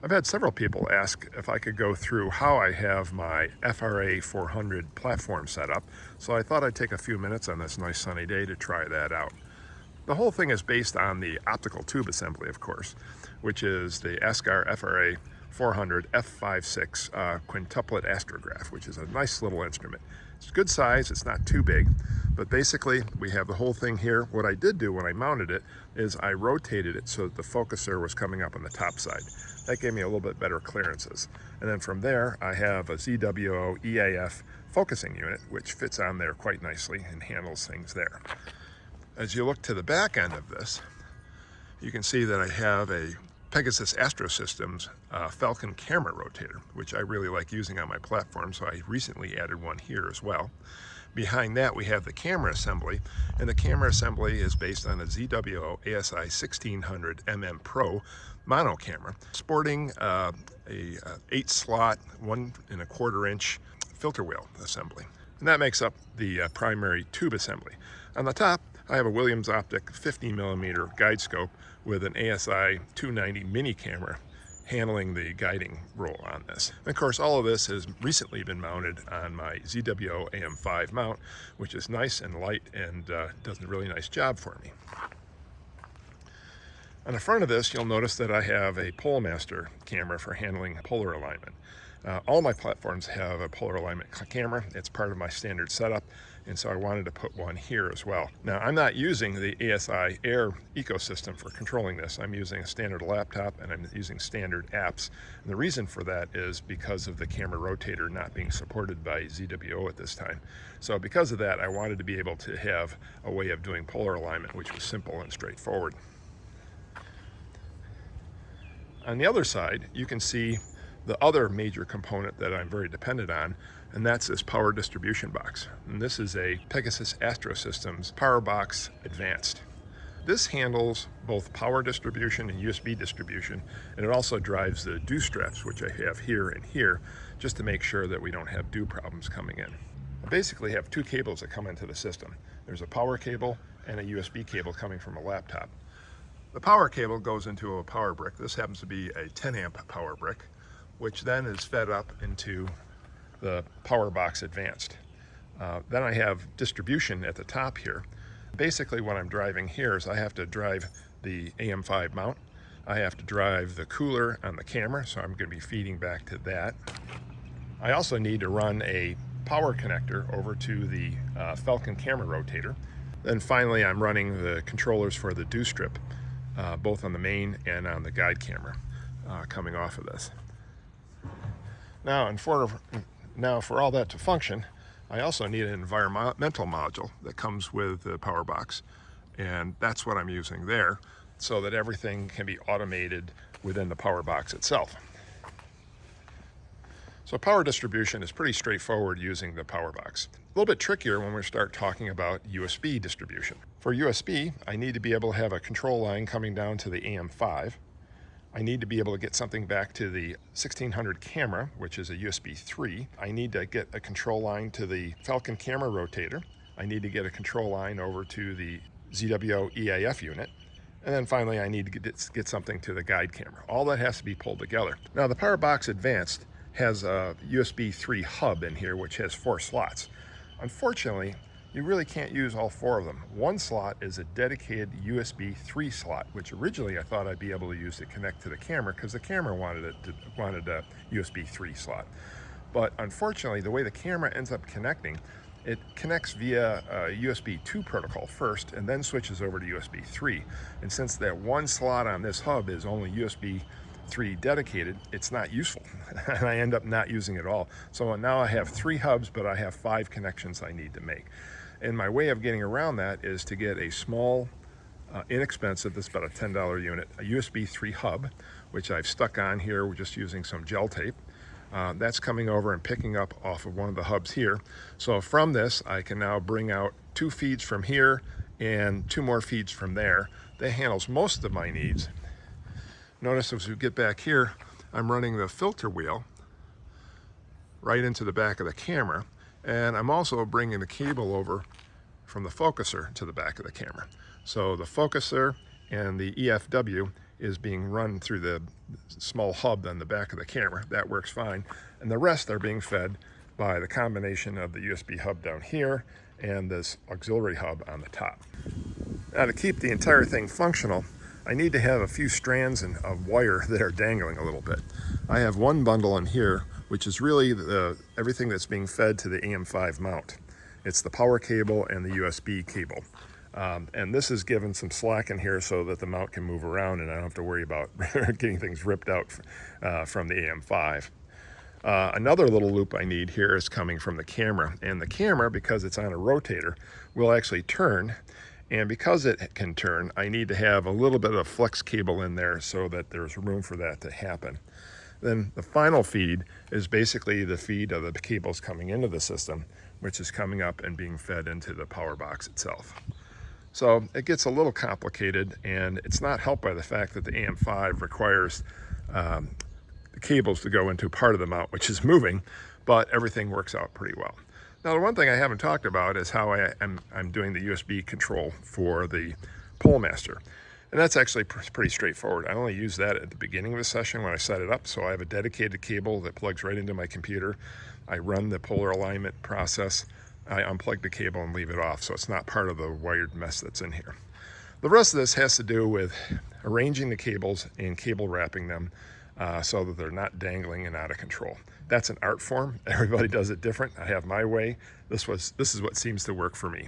I've had several people ask if I could go through how I have my FRA400 platform set up, so I thought I'd take a few minutes on this nice sunny day to try that out. The whole thing is based on the optical tube assembly, of course, which is the Askar FRA400 F56 Quintuplet Astrograph, which is a nice little instrument. It's good size, it's not too big, but basically we have the whole thing here. What I did do when I mounted it is I rotated it so that the focuser was coming up on the top side. That gave me a little bit better clearances. And then from there, I have a ZWO EAF focusing unit, which fits on there quite nicely and handles things there. As you look to the back end of this, you can see that I have a Pegasus Astrosystems Falcon camera rotator, which I really like using on my platform, so I recently added one here as well. Behind that we have the camera assembly, and the camera assembly is based on a ZWO ASI 1600 mm Pro mono camera, sporting a 8-slot, 1 1/4 inch filter wheel assembly. And that makes up the primary tube assembly. On the top, I have a Williams Optic 50mm guide scope with an ASI 290 mini camera handling the guiding role on this. And of course, all of this has recently been mounted on my ZWO AM5 mount, which is nice and light and does a really nice job for me. On the front of this, you'll notice that I have a PoleMaster camera for handling polar alignment. All my platforms have a polar alignment camera. It's part of my standard setup, and so I wanted to put one here as well. Now, I'm not using the ASI Air ecosystem for controlling this. I'm using a standard laptop and I'm using standard apps. And the reason for that is because of the camera rotator not being supported by ZWO at this time. So because of that, I wanted to be able to have a way of doing polar alignment, which was simple and straightforward. On the other side, you can see the other major component that I'm very dependent on, and that's this power distribution box. And this is a Pegasus Astrosystems Power Box Advanced. This handles both power distribution and USB distribution, and it also drives the dew straps, which I have here and here, just to make sure that we don't have dew problems coming in. I basically have 2 cables that come into the system. There's a power cable and a USB cable coming from a laptop. The power cable goes into a power brick. This happens to be a 10 amp power brick, which then is fed up into the Power Box Advanced. Then I have distribution at the top here. Basically what I'm driving here is I have to drive the AM5 mount. I have to drive the cooler on the camera, so I'm going to be feeding back to that. I also need to run a power connector over to the Falcon camera rotator. Then finally I'm running the controllers for the dew strip, both on the main and on the guide camera coming off of this. Now, for all that to function, I also need an environmental module that comes with the power box, and that's what I'm using there, so that everything can be automated within the power box itself. So power distribution is pretty straightforward using the power box. A little bit trickier when we start talking about USB distribution. For USB, I need to be able to have a control line coming down to the AM5. I need to be able to get something back to the 1600 camera, which is a USB 3. I need to get a control line to the Falcon camera rotator. I need to get a control line over to the ZWO EAF unit. And then finally, I need to get something to the guide camera. All that has to be pulled together. Now, the Power Box Advanced has a USB 3 hub in here, which has 4 slots. Unfortunately, you really can't use all 4 of them. One slot is a dedicated USB 3 slot, which originally I thought I'd be able to use to connect to the camera because the camera wanted a USB 3 slot. But unfortunately, the way the camera ends up connecting, it connects via USB 2 protocol first and then switches over to USB 3. And since that one slot on this hub is only USB 3 dedicated, it's not useful and I end up not using it all. So now I have 3 hubs, but I have 5 connections I need to make. And my way of getting around that is to get a small, inexpensive, this is about a $10 unit, a USB 3 hub, which I've stuck on here. We're just using some gel tape. That's coming over and picking up off of one of the hubs here. So from this, I can now bring out 2 feeds from here and 2 more feeds from there. That handles most of my needs. Notice as we get back here, I'm running the filter wheel right into the back of the camera, and I'm also bringing the cable over from the focuser to the back of the camera. So the focuser and the EFW is being run through the small hub on the back of the camera. That works fine. And the rest are being fed by the combination of the USB hub down here and this auxiliary hub on the top. Now, to keep the entire thing functional, I need to have a few strands of wire that are dangling a little bit. I have one bundle in here, which is really everything that's being fed to the AM5 mount. It's the power cable and the USB cable. And this is given some slack in here so that the mount can move around and I don't have to worry about getting things ripped out from the AM5. Another little loop I need here is coming from the camera. And the camera, because it's on a rotator, will actually turn. And because it can turn, I need to have a little bit of flex cable in there so that there's room for that to happen. Then the final feed is basically the feed of the cables coming into the system, which is coming up and being fed into the power box itself. So it gets a little complicated, and it's not helped by the fact that the AM5 requires the cables to go into part of the mount, which is moving, but everything works out pretty well. Now, the one thing I haven't talked about is how I'm doing the USB control for the PoleMaster. And that's actually pretty straightforward. I only use that at the beginning of the session when I set it up. So I have a dedicated cable that plugs right into my computer. I run the polar alignment process. I unplug the cable and leave it off, so it's not part of the wired mess that's in here. The rest of this has to do with arranging the cables and cable wrapping them so that they're not dangling and out of control. That's an art form. Everybody does it different. I have my way. This is what seems to work for me.